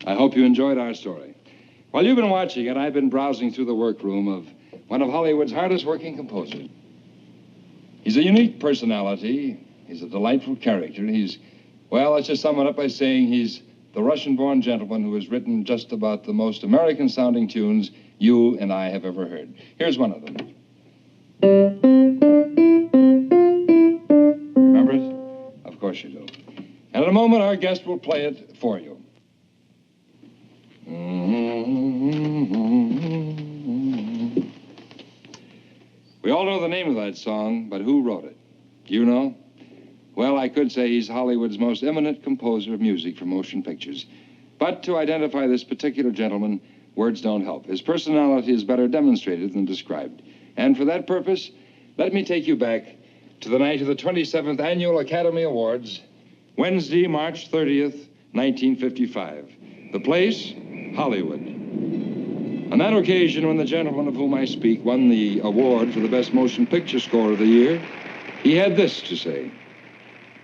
I hope you enjoyed our story. While you've been watching it, I've been browsing through the workroom of one of Hollywood's hardest-working composers. He's a unique personality. He's a delightful character. Well, let's just sum it up by saying he's the Russian-born gentleman who has written just about the most American-sounding tunes you and I have ever heard. Here's one of them. Remember it? Of course you do. And in a moment, our guest will play it for you. We all know the name of that song, but who wrote it? Do you know? Well, I could say he's Hollywood's most eminent composer of music for motion pictures. But to identify this particular gentleman, words don't help. His personality is better demonstrated than described. And for that purpose, let me take you back to the night of the 27th Annual Academy Awards, Wednesday, March 30th, 1955. The place, Hollywood. On that occasion, when the gentleman of whom I speak won the award for the best motion picture score of the year, he had this to say.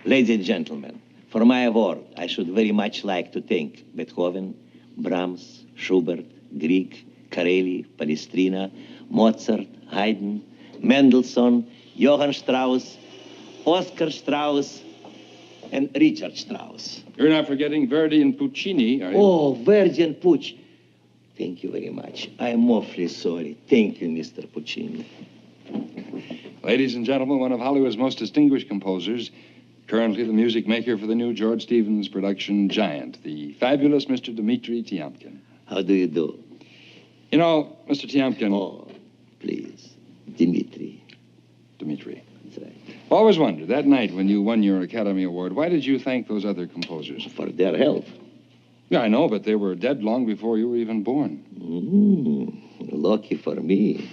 Ladies and gentlemen, for my award, I should very much like to thank Beethoven, Brahms, Schubert, Grieg, Corelli, Palestrina, Mozart, Haydn, Mendelssohn, Johann Strauss, Oscar Strauss, and Richard Strauss. You're not forgetting Verdi and Puccini, are you? Oh, Verdi and Pucci. Thank you very much. I am awfully sorry. Thank you, Mr. Puccini. Ladies and gentlemen, one of Hollywood's most distinguished composers, currently the music maker for the new George Stevens production, Giant, the fabulous Mr. Dimitri Tiomkin. How do you do? You know, Mr. Tiomkin... Oh, please. Dimitri. Dimitri. That's right. Always wondered, that night when you won your Academy Award, why did you thank those other composers? For their help. Yeah, I know, but they were dead long before you were even born. Lucky for me.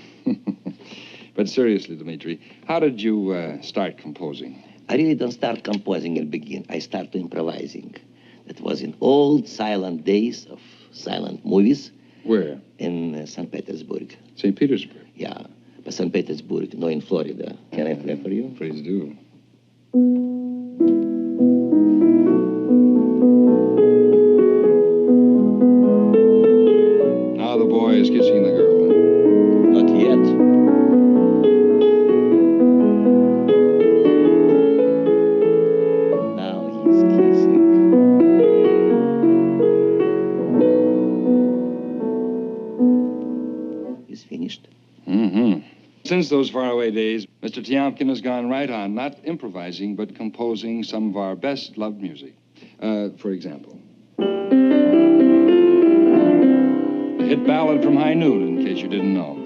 But seriously, Dimitri, how did you start composing? I really don't start composing and begin. I start improvising. That was in old silent days of silent movies. Where? In St. Petersburg. St. Petersburg? Yeah, but St. Petersburg, no, in Florida. Can I play for you? Please do. Now the boy is kissing the girl. Not yet. Now he's kissing. He's finished. Since those faraway days, Mr. Tiomkin has gone right on, not improvising, but composing some of our best-loved music. For example, the hit ballad from High Noon, in case you didn't know.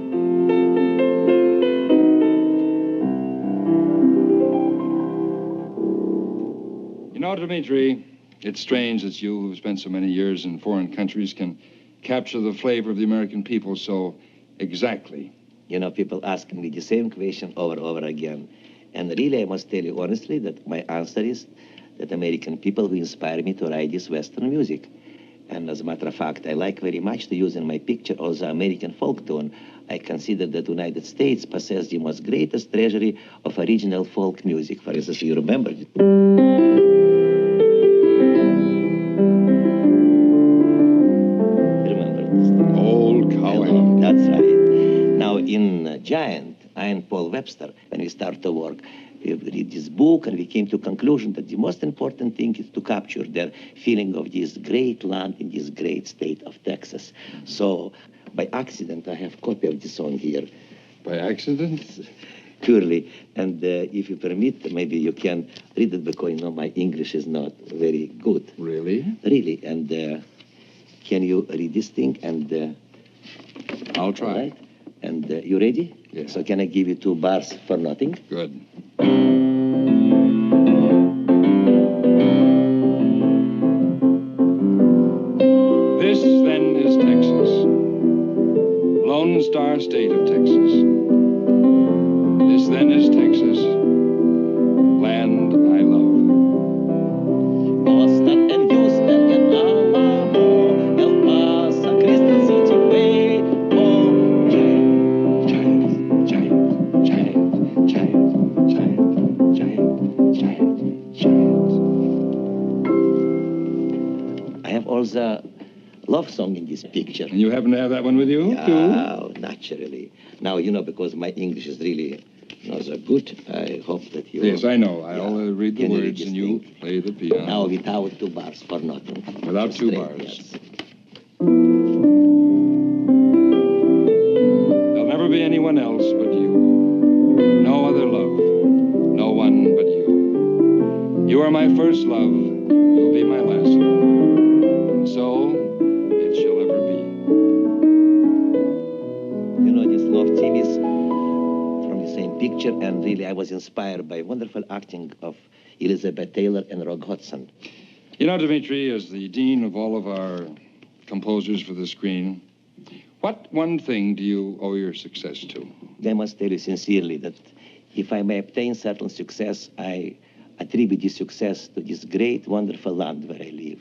You know, Dimitri, it's strange that you, who've spent so many years in foreign countries, can capture the flavor of the American people so exactly. You know, people asking me the same question over and over again. And really, I must tell you honestly that my answer is that American people who inspire me to write this Western music. And as a matter of fact, I like very much to use in my picture also American folk tune. I consider that the United States possesses the most greatest treasury of original folk music. For instance, you remember it. Remember this? Old Cowell. That's right. Now, in Giant, I and Paul Webster, when we started to work, we read this book and we came to a conclusion that the most important thing is to capture their feeling of this great land in this great state of Texas. So, by accident, I have a copy of the song here. By accident? Purely. And if you permit, maybe you can read it because, you know, my English is not very good. Really? Really. And can you read this thing? And I'll try. All right. And you ready? Yes. So can I give you 2 bars for nothing? Good. This, then, is Texas. Lone Star State of Texas. This, then, is Texas. Land I love. Austin and Houston and Alamo, El Paso, Crystal City Way. Oh, Giant, giant, giant, giant, giant, giant, giant, giant. I have also love song in this picture. And you happen to have that one with you, too? Oh, naturally. Now, you know, because my English is really not so good, I hope that you... Yes, I know. I'll read the Can words and you play the piano. Now, without 2 bars for nothing. Without Just 2 straight, bars. Yes. There'll never be anyone else but you. No other love. No one but you. You are my first love. You'll be my last love. And so, it shall ever be. You know, this love theme is from the same picture, and really I was inspired by wonderful acting of Elizabeth Taylor and Rock Hudson. You know, Dimitri, as the dean of all of our composers for the screen, what one thing do you owe your success to? I must tell you sincerely that if I may obtain certain success, I attribute this success to this great, wonderful land where I live,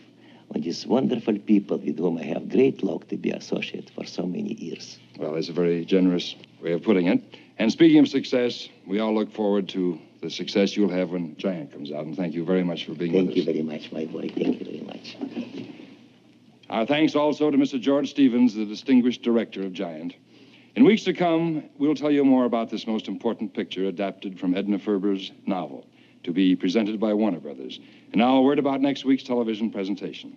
and these wonderful people with whom I have great luck to be associated for so many years. Well, that's a very generous way of putting it. And speaking of success, we all look forward to the success you'll have when Giant comes out. And thank you very much for being with us. Thank you very much, my boy. Thank you very much. Our thanks also to Mr. George Stevens, the distinguished director of Giant. In weeks to come, we'll tell you more about this most important picture adapted from Edna Ferber's novel, to be presented by Warner Brothers. And now a word about next week's television presentation.